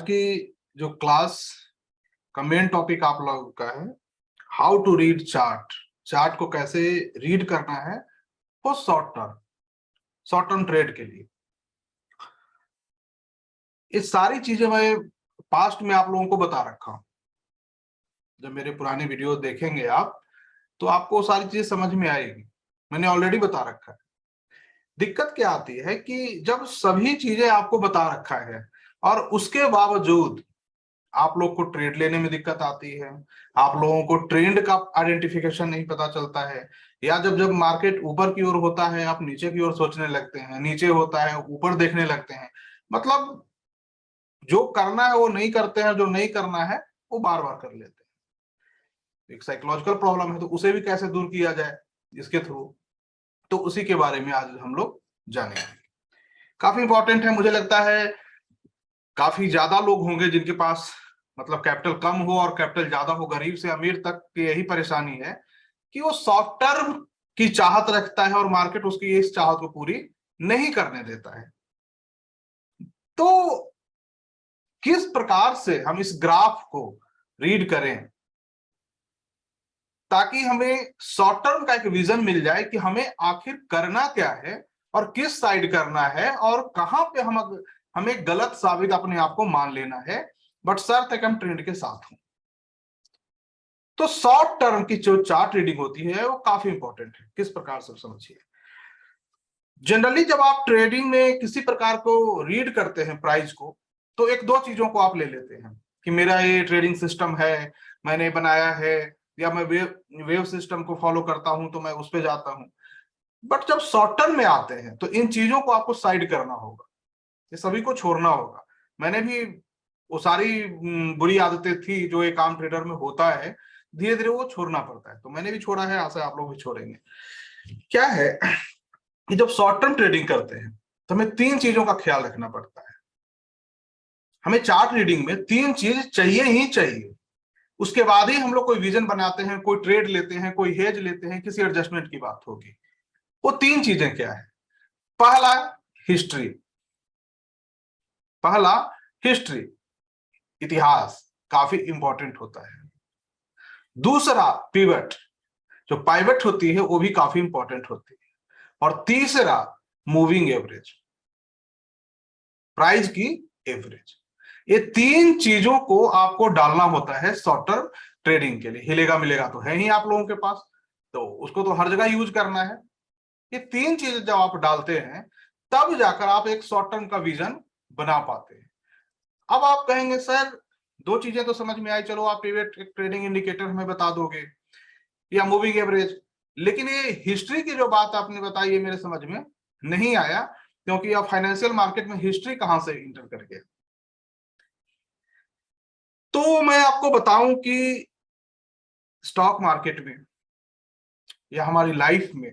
आज की जो क्लास का मेन टॉपिक आप लोगों का है how to read chart. Chart को कैसे रीड करना है वो शॉर्ट टर्म ट्रेड के लिए। ये सारी चीजें मैं पास्ट में आप लोगों को बता रखा हूं। जब मेरे पुराने वीडियो देखेंगे आप तो आपको सारी चीजें समझ में आएगी। मैंने ऑलरेडी बता रखा है। दिक्कत क्या आती है कि जब सभी चीजें आपको बता रखा है और उसके बावजूद आप लोग को ट्रेड लेने में दिक्कत आती है, आप लोगों को ट्रेंड का आइडेंटिफिकेशन नहीं पता चलता है, या जब जब मार्केट ऊपर की ओर होता है आप नीचे की ओर सोचने लगते हैं, नीचे होता है ऊपर देखने लगते हैं। मतलब जो करना है वो नहीं करते हैं, जो नहीं करना है वो बार बार कर लेते हैं। एक साइकोलॉजिकल प्रॉब्लम है, तो उसे भी कैसे दूर किया जाए इसके थ्रू, तो उसी के बारे में आज हम लोग जानेंगे। काफी इंपॉर्टेंट है। मुझे लगता है काफी ज्यादा लोग होंगे जिनके पास मतलब कैपिटल कम हो और कैपिटल ज्यादा हो, गरीब से अमीर तक की यही परेशानी है कि वो शॉर्ट टर्म की चाहत रखता है और मार्केट उसकी इस चाहत को पूरी नहीं करने देता है। तो किस प्रकार से हम इस ग्राफ को रीड करें ताकि हमें शॉर्ट टर्म का एक विजन मिल जाए कि हमें आखिर करना क्या है और किस साइड करना है और कहां पे हमें गलत साबित अपने आप को मान लेना है, बट शर्त है कि हम ट्रेंड के साथ हों। तो शॉर्ट टर्म की जो चार्ट रीडिंग होती है वो काफी इंपॉर्टेंट है। किस प्रकार से समझिए, जनरली जब आप ट्रेडिंग में किसी प्रकार को रीड करते हैं प्राइस को, तो एक दो चीजों को आप ले लेते हैं कि मेरा ये ट्रेडिंग सिस्टम है, मैंने बनाया है, या मैं वेव सिस्टम को फॉलो करता हूं तो मैं उस पर जाता हूं। बट जब शॉर्ट टर्म में आते हैं तो इन चीजों को आपको साइड करना होगा, ये सभी को छोड़ना होगा। मैंने भी वो सारी बुरी आदतें थी जो एक आम ट्रेडर में होता है, धीरे धीरे वो छोड़ना पड़ता है। तो मैंने भी छोड़ा है, आशा आप लोग भी छोड़ेंगे। क्या है कि जब शॉर्ट टर्म ट्रेडिंग करते हैं तो हमें तीन चीजों का ख्याल रखना पड़ता है। हमें चार्ट रीडिंग में तीन चीज चाहिए ही चाहिए, उसके बाद ही हम लोग कोई विजन बनाते हैं, कोई ट्रेड लेते हैं, कोई हेज लेते हैं, किसी एडजस्टमेंट की बात होगी। वो तीन चीजें क्या है? पहला हिस्ट्री, पहला हिस्ट्री, इतिहास काफी इंपॉर्टेंट होता है। दूसरा पिवट, जो पाइवट होती है वो भी काफी इंपॉर्टेंट होती है। और तीसरा मूविंग एवरेज, प्राइस की एवरेज। ये तीन चीजों को आपको डालना होता है शॉर्ट टर्म ट्रेडिंग के लिए। हिलेगा मिलेगा तो है ही आप लोगों के पास, तो उसको तो हर जगह यूज करना है। ये तीन चीजें जब आप डालते हैं तब जाकर आप एक शॉर्ट टर्म का विजन बना पाते हैं। अब आप कहेंगे सर दो चीजें तो समझ में आई, चलो आप पिवट ट्रेडिंग इंडिकेटर हमें बता दोगे या मूविंग एवरेज, लेकिन ये हिस्ट्री की जो बात आपने बताई ये मेरे समझ में नहीं आया, क्योंकि अब फाइनेंशियल मार्केट में हिस्ट्री कहां से इंटर कर गया। तो मैं आपको बताऊं कि स्टॉक मार्केट में या हमारी लाइफ में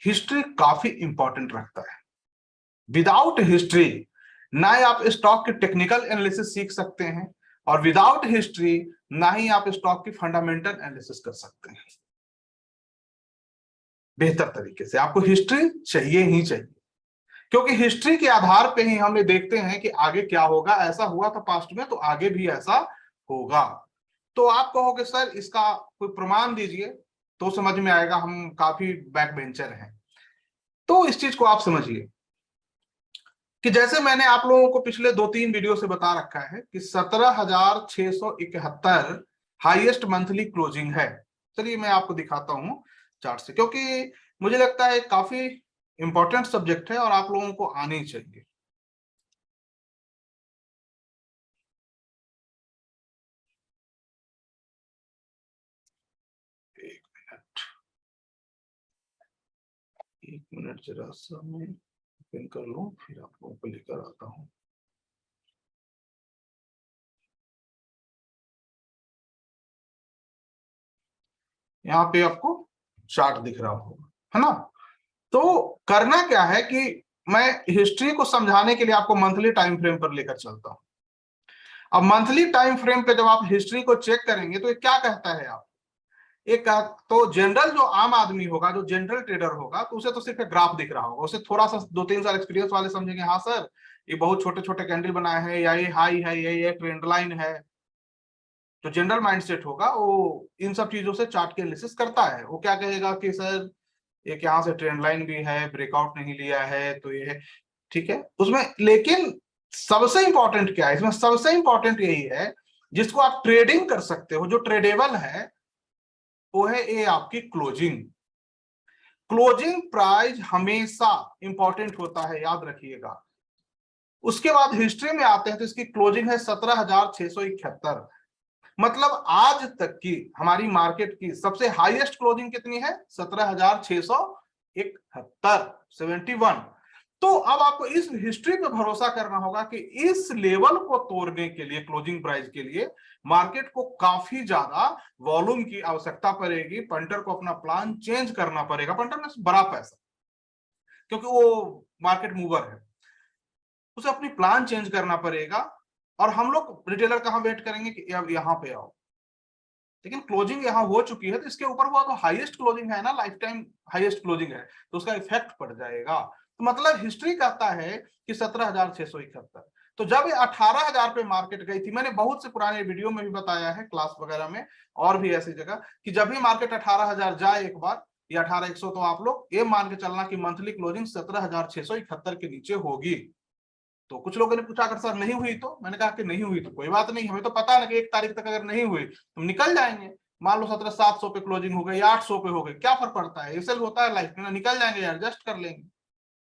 हिस्ट्री काफी इंपॉर्टेंट रखता है। विदाउट हिस्ट्री ना ही आप स्टॉक के टेक्निकल एनालिसिस सीख सकते हैं, और विदाउट हिस्ट्री ना ही आप स्टॉक की फंडामेंटल एनालिसिस कर सकते हैं बेहतर तरीके से। आपको हिस्ट्री चाहिए ही चाहिए, क्योंकि हिस्ट्री के आधार पे ही हम देखते हैं कि आगे क्या होगा। ऐसा हुआ था पास्ट में तो आगे भी ऐसा होगा। तो आप कहोगे सर इसका कोई प्रमाण दीजिए, तो समझ में आएगा हम काफी बैक बेंचर हैं। तो इस चीज को आप समझिए कि जैसे मैंने आप लोगों को पिछले दो तीन वीडियो से बता रखा है कि 17,671 हाईएस्ट मंथली क्लोजिंग है। चलिए मैं आपको दिखाता हूं चार्ट से, क्योंकि मुझे लगता है काफी इंपॉर्टेंट सब्जेक्ट है और आप लोगों को आनी चाहिए। एक मिनट जरा सा मैं ओपन कर लूं, फिर आप लोगों को लेकर आता हूं। यहाँ पे आपको चार्ट दिख रहा होगा, है ना? तो करना क्या है कि मैं हिस्ट्री को समझाने के लिए आपको मंथली टाइम फ्रेम पर लेकर चलता हूं। अब मंथली टाइम फ्रेम पे जब आप हिस्ट्री को चेक करेंगे तो ये क्या कहता है आप एक तो जनरल जो आम आदमी होगा, जो जनरल ट्रेडर होगा, तो उसे तो सिर्फ एक ग्राफ दिख रहा होगा, उसे थोड़ा सा 2-3 साल एक्सपीरियंस वाले समझेंगे हाँ सर ये बहुत छोटे छोटे कैंडल बनाए हैं, या ये हाई है, ये ट्रेंड लाइन है। जो जनरल माइंडसेट होगा वो इन सब चीजों से चार्ट के एनालिसिस करता है। वो क्या कहेगा कि सर एक यहाँ से ट्रेंड लाइन भी है, ब्रेकआउट नहीं लिया है तो ये है, ठीक है उसमें। लेकिन सबसे इंपॉर्टेंट क्या है इसमें, सबसे इंपॉर्टेंट यही है जिसको आप ट्रेडिंग कर सकते हो, जो ट्रेडेबल है, वो है ये आपकी क्लोजिंग। क्लोजिंग प्राइस हमेशा इंपॉर्टेंट होता है, याद रखिएगा। उसके बाद हिस्ट्री में आते हैं तो इसकी क्लोजिंग है 17,671। मतलब आज तक की हमारी मार्केट की सबसे हाईएस्ट क्लोजिंग कितनी है, 17,671, 71। तो अब आपको इस हिस्ट्री पे भरोसा करना होगा कि इस लेवल को तोड़ने के लिए, क्लोजिंग प्राइस के लिए मार्केट को काफी ज्यादा वॉल्यूम की आवश्यकता पड़ेगी। पंटर को अपना प्लान चेंज करना पड़ेगा। पंटर में बड़ा पैसा, क्योंकि वो मार्केट मूवर है, उसे अपनी प्लान चेंज करना पड़ेगा। और हम लोग रिटेलर कहां वेट करेंगे कि यहां पे आओ, लेकिन क्लोजिंग यहां हो चुकी है तो इसके ऊपर हुआ तो हाईएस्ट क्लोजिंग है ना, लाइफ टाइम हाईएस्ट क्लोजिंग है, तो उसका इफेक्ट पड़ जाएगा। तो मतलब हिस्ट्री कहता है कि 17,671। तो जब ये 18,000 पे मार्केट गई थी, मैंने बहुत से पुराने वीडियो में भी बताया है, क्लास वगैरह में और भी ऐसी जगह, कि जब भी मार्केट 18,000 जाए एक बार या 18,100, तो आप लोग ये मान के चलना कि मंथली क्लोजिंग 17,671 के नीचे होगी। तो कुछ लोगों ने पूछा अगर सर नहीं हुई तो, मैंने कहा कि नहीं हुई तो कोई बात नहीं, हमें तो पता है कि 1 तारीख तक अगर नहीं हुई तो हम निकल जाएंगे। मान लो 17,700 पे क्लोजिंग हो गई या 800 पे हो गई, क्या फर्क पड़ता है, ऐसे होता है लाइफ में, निकल जाएंगे, एडजस्ट कर लेंगे,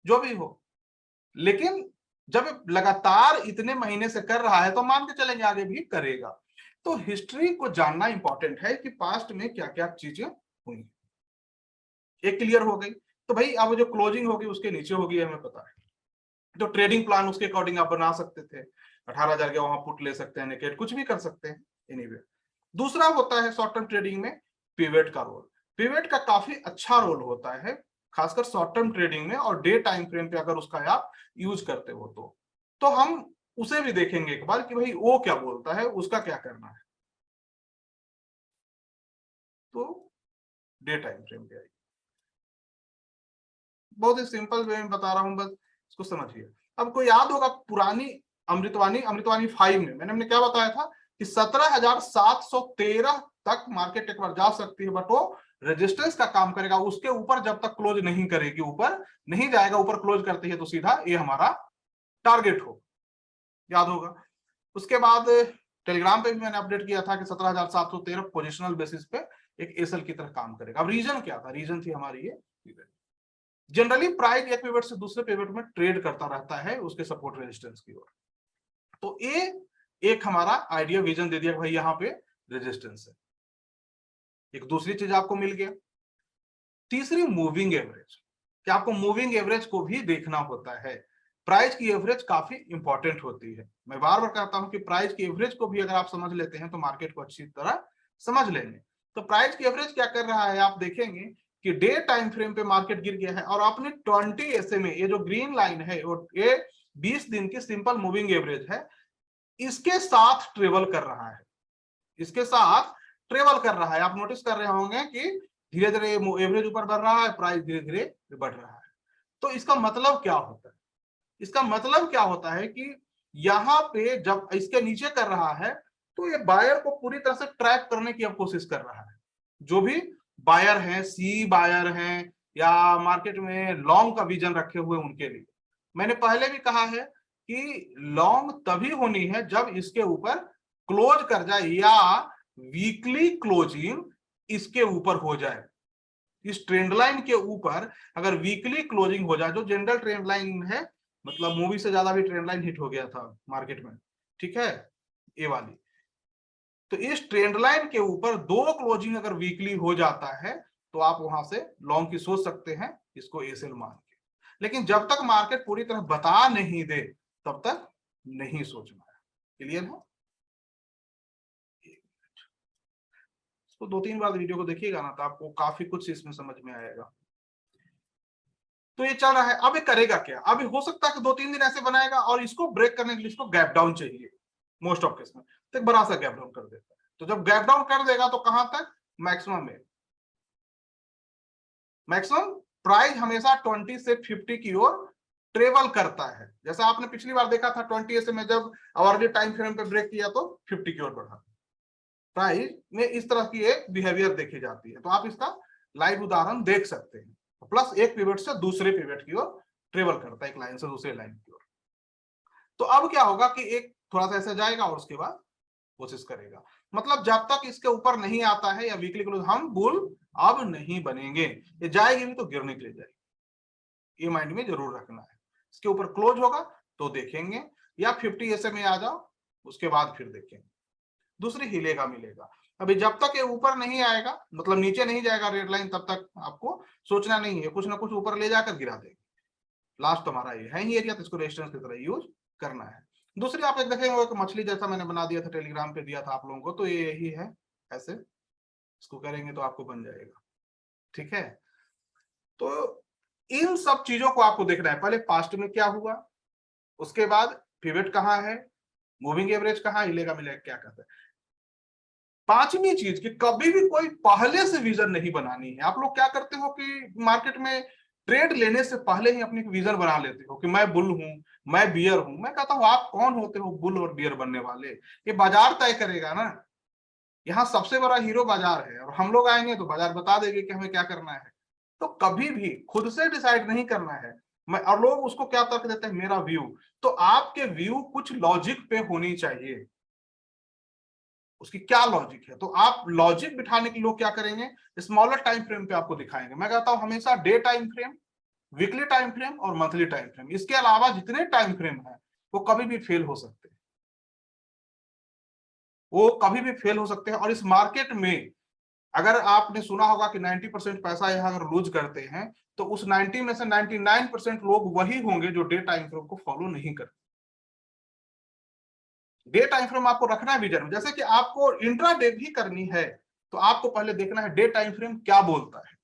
जो भी हो। लेकिन जब लगातार इतने महीने से कर रहा है तो मान के चलेंगे आगे भी करेगा। तो हिस्ट्री को जानना इंपॉर्टेंट है कि पास्ट में क्या क्या चीजें हुई। एक क्लियर हो गई। तो भाई अब जो क्लोजिंग होगी उसके नीचे होगी, हमें पता है। तो ट्रेडिंग प्लान उसके अकॉर्डिंग आप बना सकते थे, 18,000 के वहां पुट ले सकते हैं, नेकेट कुछ भी कर सकते हैं। एनीवे, दूसरा होता है शॉर्ट टर्म ट्रेडिंग में पिवट का रोल। पिवट का काफी अच्छा रोल होता है, खासकर शॉर्ट टर्म ट्रेडिंग में, और डे टाइम फ्रेम पे अगर उसका आप यूज करते हो तो हम उसे भी देखेंगे एक बार कि भाई वो क्या बोलता है, उसका क्या करना है। तो डे टाइम फ्रेम पे आइए, बहुत ही सिंपल वे में बता रहा हूं, बस इसको समझिए। अब कोई याद होगा पुरानी अमृतवाणी, अमृतवाणी 5 में मैंने क्या बताया था कि 17,713 तक मार्केट एक बार जा सकती है, बट वो रेजिस्टेंस का काम करेगा। उसके ऊपर जब तक क्लोज नहीं करेगी, ऊपर नहीं जाएगा, ऊपर क्लोज करती है तो सीधा ये हमारा टारगेट हो, याद होगा। उसके बाद टेलीग्राम पे भी मैंने अपडेट किया था कि 17,713 पोजिशनल बेसिस पे एक एसएल की तरह काम करेगा। अब रीजन क्या था, रीजन थी हमारी ये, जनरली प्राइस एक पिवट से दूसरे पिवट में ट्रेड करता रहता है उसके सपोर्ट रेजिस्टेंस की ओर। तो ये एक हमारा आइडिया विजन दे दिया कि भाई यहाँ पे रेजिस्टेंस है। एक दूसरी चीज आपको मिल गया। तीसरी मूविंग एवरेज, कि आपको मूविंग एवरेज को भी देखना होता है। प्राइस की एवरेज काफी इंपॉर्टेंट होती है। मैं बार बार कहता हूं कि प्राइस की एवरेज को भी अगर आप समझ लेते हैं तो मार्केट को अच्छी तरह समझ लेंगे। तो प्राइस की एवरेज क्या कर रहा है, आप देखेंगे कि डे टाइम फ्रेम पे मार्केट गिर गया है और आपने 20 SMA, ये जो ग्रीन लाइन है ये 20 दिन की सिंपल मूविंग एवरेज है, इसके साथ ट्रेवल कर रहा है, इसके साथ ट्रेवल कर रहा है। आप नोटिस कर रहे होंगे कि धीरे धीरे एवरेज ऊपर बढ़ रहा है, प्राइस धीरे धीरे बढ़ रहा है। तो इसका मतलब क्या होता है, इसका मतलब क्या होता है कि यहाँ पे जब इसके नीचे कर रहा है तो ये बायर को पूरी तरह से ट्रैप करने की अब कोशिश कर रहा है। जो भी बायर हैं, सी बायर हैं, या मार्केट में लॉन्ग का विजन रखे हुए उनके लिए, मैंने पहले भी कहा है कि लॉन्ग तभी होनी है जब इसके ऊपर क्लोज कर जाए या वीकली क्लोजिंग इसके ऊपर हो जाए। इस ट्रेंड लाइन के ऊपर अगर वीकली क्लोजिंग हो जाए, जो जनरल ट्रेंड लाइन है, मतलब मूवी से ज्यादा भी ट्रेंड लाइन हिट हो गया था मार्केट में, ठीक है, ये वाली। तो इस ट्रेंड लाइन के ऊपर 2 क्लोजिंग अगर वीकली हो जाता है तो आप वहां से लॉन्ग की सोच सकते हैं, इसको एसेल मान के। लेकिन जब तक मार्केट पूरी तरह बता नहीं दे तब तक नहीं सोचना है। क्लियर है? इसको 2-3 बार वीडियो को देखिएगा ना तो आपको काफी कुछ इसमें समझ में आएगा। तो ये चल रहा है, अब ये करेगा क्या, अब हो सकता है कि 2-3 दिन ऐसे बनाएगा और इसको ब्रेक करने के लिए इसको गैप डाउन चाहिए मोस्ट ऑफ केस में, तो एक बड़ा सा गैप डाउन कर देता है। तो जब गैप डाउन कर देगा तो कहां तक, मैक्सिमम में मैक्सिमम प्राइस हमेशा 20 से 50 की ओर ट्रेवल करता है। जैसा आपने पिछली बार देखा था 20 से में जब आवरली टाइम फ्रेम पे ब्रेक किया तो 50 की ओर बढ़ा। प्राइस में इस तरह की एक बिहेवियर देखी जाती है, तो आप इसका लाइव उदाहरण देख सकते हैं। प्लस एक पिवट से दूसरे पिवट की ओर ट्रेवल करता है, एक लाइन से दूसरे लाइन की ओर। तो अब क्या होगा कि एक थोड़ा सा ऐसा जाएगा और उसके बाद कोशिश करेगा, मतलब जब तक इसके ऊपर नहीं आता है या वीकली क्लोज हम बुल अब नहीं बनेंगे। ये जाएगी भी तो गिरने के लिए जाएगी, ये माइंड में जरूर रखना है। इसके ऊपर क्लोज होगा तो देखेंगे, या 50 ऐसे में आ जाओ उसके बाद फिर देखेंगे, दूसरी हिलेगा मिलेगा। अभी जब तक ये ऊपर नहीं आएगा, मतलब नीचे नहीं जाएगा रेड लाइन, तब तक आपको सोचना नहीं है, कुछ ना कुछ ऊपर ले जाकर गिरा देगा। लास्ट हमारा ये है ही एरिया, तो इसको रेजिस्टेंस की तरह यूज करना है। दूसरी आप एक देखेंगे कि मछली जैसा मैंने बना दिया था, टेलीग्राम पे दिया था आप लोगों को, तो ये यही है, ऐसे इसको करेंगे तो आपको बन जाएगा। ठीक है, तो इन सब चीजों को आपको देखना है, पहले पास्ट में क्या हुआ, उसके बाद पिवट कहाँ है, मूविंग एवरेज कहाँ हिलेगा मिलेगा क्या कहते हैं। पांचवी चीज कि कभी भी कोई पहले से विजन नहीं बनानी है। आप लोग क्या करते हो कि मार्केट में ट्रेड लेने से पहले ही अपनी विजन बना लेते हो कि मैं बुल हूं, मैं बियर हूं। मैं कहता हूं आप कौन होते हो बुल और बियर बनने वाले, ये बाजार तय करेगा ना। यहाँ सबसे बड़ा हीरो बाजार है, और हम लोग आएंगे तो बाजार बता देंगे कि हमें क्या करना है। तो कभी भी खुद से डिसाइड नहीं करना है। मैं और लोग उसको क्या तर्क देते हैं, मेरा व्यू। तो आपके व्यू कुछ लॉजिक पे होनी चाहिए, उसकी क्या लॉजिक है। तो आप लॉजिक बिठाने के लोग क्या करेंगे, स्मॉलर टाइम फ्रेम पे आपको दिखाएंगे। मैं कहता हूं हमेशा day time frame, weekly time frame और मंथली टाइम फ्रेम, इसके अलावा जितने टाइम फ्रेम है वो कभी भी फेल हो सकते हैं, वो कभी भी फेल हो सकते हैं। और इस मार्केट में अगर आपने सुना होगा कि 90% पैसा यहां अगर लूज करते हैं, तो उस 90 में से 99% लोग वही होंगे जो डे टाइम फ्रेम को फॉलो नहीं करते। डे टाइम फ्रेम आपको रखना है विजन में। जैसे कि आपको इंट्रा डे भी करनी है, तो आपको पहले देखना है डे टाइम फ्रेम क्या बोलता है।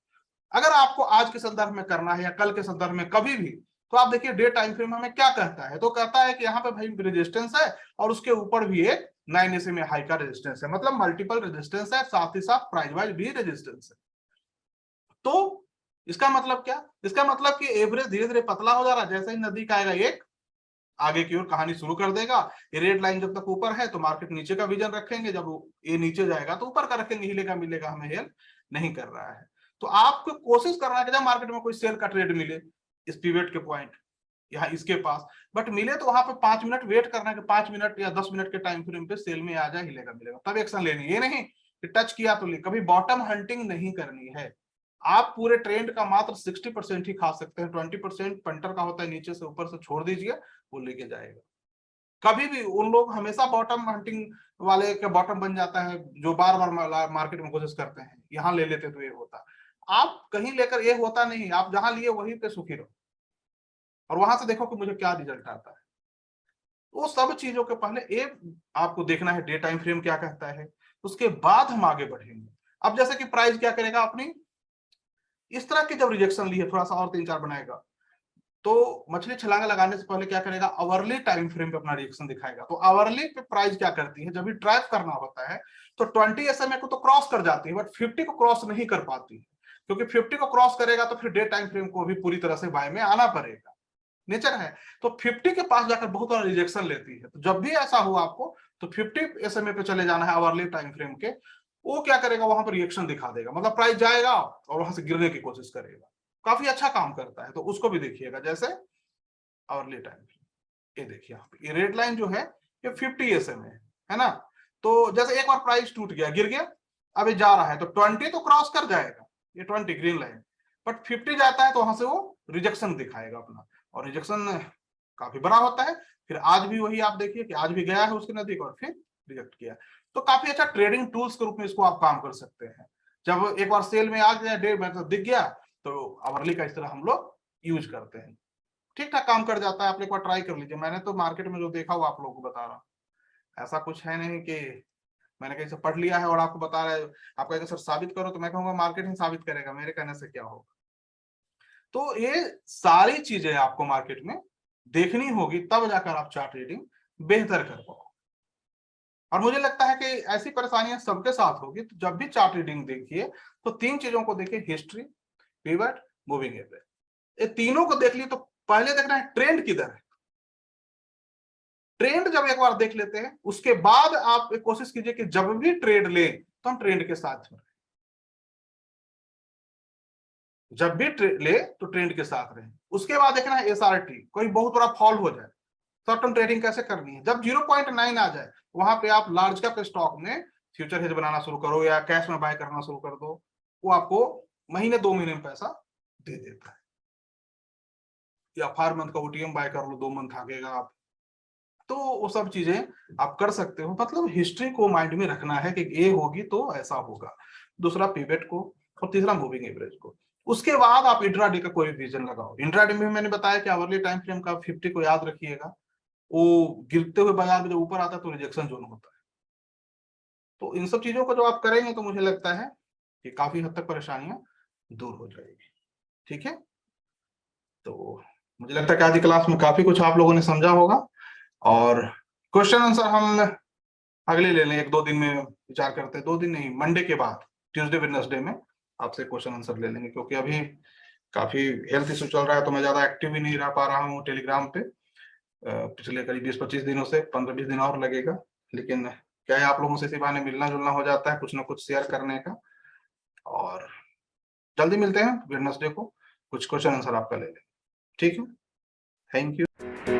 अगर आपको आज के संदर्भ में करना है या कल के संदर्भ में कभी भी, तो आप देखिए डे टाइम फ्रेम हमें क्या कहता है। तो कहता है कि यहाँ पे भाई रेजिस्टेंस है और उसके ऊपर भी एक 9 एसए में हाई का रेजिस्टेंस है, मतलब मल्टीपल रेजिस्टेंस है, साथ ही साथ प्राइस वाइज भी रेजिस्टेंस है। तो इसका मतलब क्या, इसका मतलब कि एवरेज धीरे धीरे पतला हो जा रहा है। जैसे ही नदी का आएगा एक आगे की ओर कहानी शुरू कर देगा। ये रेड लाइन जब तक ऊपर है तो मार्केट नीचे का विजन रखेंगे, जब ये नीचे जाएगा तो ऊपर का रखेंगे, हिलेगा मिलेगा हमें हेल्प नहीं कर रहा है। तो आपको कोशिश करना है कि जब मार्केट में कोई सेल का ट्रेड मिले इस पिवट के पॉइंट यहाँ इसके पास बट मिले, तो वहां पे 5 मिनट वेट करना है कि 5 मिनट या 10 मिनट के टाइम फ्रेम पे सेल में आ जाए, हिलेगा मिलेगा तब एक्शन लेनी। ये नहीं कि टच किया तो ले, कभी बॉटम हंटिंग नहीं करनी है। आप पूरे ट्रेंड का मात्र 60% ही खा सकते हैं, 20% पंटर का होता है, नीचे से ऊपर से छोड़ दीजिए, वो लेके जाएगा। कभी भी उन लोग हमेशा बॉटम हंटिंग वाले के बॉटम बन जाता है, जो बार बार मार्केट में कोशिश करते हैं यहाँ ले लेते तो ये होता। आप कहीं लेकर ये होता नहीं, आप जहां लिए वहीं पे सुखी रहो और वहां से देखो कि मुझे क्या रिजल्ट आता है। वो सब चीजों के पहले एक आपको देखना है डे टाइम फ्रेम क्या कहता है, उसके बाद हम आगे बढ़ेंगे। अब जैसे कि प्राइस क्या करेगा, अपनी इस तरह की जब रिजेक्शन ली है, थोड़ा सा और 3-4 बनाएगा, तो मछली छलांगा लगाने से पहले क्या करेगा, आवरली टाइम फ्रेम पे अपना रिएक्शन दिखाएगा। तो आवरली पे प्राइस क्या करती है, जब भी ट्रैप करना होता है तो 20 एसएमए को तो क्रॉस कर जाती है, बट 50 को क्रॉस नहीं कर पाती, क्योंकि 50 को क्रॉस करेगा तो फिर डे टाइम फ्रेम को भी पूरी तरह से बाय में आना पड़ेगा, नेचर है। तो 50 के पास जाकर बहुत बड़ा रिजेक्शन लेती है। तो जब भी ऐसा हो आपको, तो 50 एसएमए पे चले जाना है आवरली टाइम फ्रेम के। वो क्या करेगा, वहां पर रिएक्शन दिखा देगा, मतलब प्राइस जाएगा और वहां से गिरने की कोशिश करेगा। काफी अच्छा काम करता है, तो उसको भी देखिएगा। जैसे आवरली टाइम, ये देखिए यहाँ पे ये रेड लाइन जो है ये 50 एसएम है ना। तो जैसे एक बार प्राइस टूट गया, गिर गया, अभी जा रहा है, तो 20 तो क्रॉस कर जाएगा, ये 20 ग्रीन लाइन, बट 50 जाता है तो वहां से वो रिजेक्शन दिखाएगा अपना, और रिजेक्शन काफी बड़ा होता है। फिर आज भी वही आप देखिए कि आज भी गया है उसके नजदीक और फिर रिजेक्ट किया। तो काफी अच्छा ट्रेडिंग टूल्स के रूप में इसको आप काम कर सकते हैं। जब एक बार सेल में आ गया, डे मतलब दिख गया, तो आवरली का इस तरह हम लोग यूज करते हैं, ठीक ठाक काम कर जाता है। आप एक बार ट्राई कर लीजिए, मैंने तो मार्केट में जो देखा वो आप लोगों को बता रहा हूँ। ऐसा कुछ है नहीं कि मैंने कहीं से पढ़ लिया है और आपको बता रहा है। आप कहेंगे सर साबित करो, तो मैं कहूंगा मार्केट ही साबित करेगा, मेरे कहने से क्या होगा। तो ये सारी चीजें आपको मार्केट में देखनी होगी, तब जाकर आप चार्ट रीडिंग बेहतर कर पाओ। और मुझे लगता है कि ऐसी परेशानियां सबके साथ होगी, तो जब भी चार्ट रीडिंग देखिए तो 3 चीजों को देखिए, हिस्ट्री, पिवट, मूविंग एवरेज, ये तीनों को देख लिए तो पहले देखना है ट्रेंड किधर है। ट्रेंड जब एक बार देख लेते हैं उसके बाद आप एक कोशिश कीजिए कि जब भी ट्रेड ले तो हम ट्रेंड के साथ में, जब भी ले तो ट्रेंड के साथ रहे। उसके बाद देखना है एसआरटी, कोई बहुत बड़ा फॉल हो जाए, शॉर्ट टर्म ट्रेडिंग कैसे करनी है, जब 0.9 आ जाए वहां पे आप लार्ज कैप स्टॉक में फ्यूचर हेज बनाना शुरू करो या कैश में बाय करना शुरू कर दो, वो आपको महीने 2 महीने में पैसा दे देता है। या 4 मंथ का ओटीएम बाय कर लो, 2 मंथ आगेगा आप, तो वो सब चीजें आप कर सकते हो। मतलब हिस्ट्री को माइंड में रखना है कि ये होगी तो ऐसा होगा। दूसरा पिवट को, और तीसरा मूविंग एवरेज को। उसके बाद आप इंट्राडे का कोई विजन लगाओ। इंट्राडे में मैंने बताया कि आवरली टाइम फ्रेम का 50 को याद रखिएगा, वो गिरते हुए बाजार में जब ऊपर आता है तो रिजेक्शन जोन होता है। तो इन सब चीजों को जो आप करेंगे तो मुझे लगता है कि काफी हद तक परेशानियां दूर हो जाएगी। ठीक है, तो मुझे लगता है कि आज की क्लास में काफी कुछ आप लोगों ने समझा होगा, और क्वेश्चन आंसर हम अगले ले लें, 1-2 दिन में विचार करते हैं। 2 दिन नहीं, मंडे के बाद, ट्यूसडे वेडनेसडे में आपसे क्वेश्चन आंसर ले लेंगे, क्योंकि अभी काफी हेल्थ इशू चल रहा है तो मैं ज्यादा एक्टिव भी नहीं रह पा रहा हूँ टेलीग्राम पे पिछले करीब 20-25 दिनों से। 15-20 दिन और लगेगा, लेकिन क्या है, आप लोगों से इसी बहाने मिलना जुलना हो जाता है, कुछ ना कुछ शेयर करने का। और जल्दी मिलते हैं वेडनेसडे को, कुछ क्वेश्चन आंसर आपका ले लें। ठीक है, थैंक यू।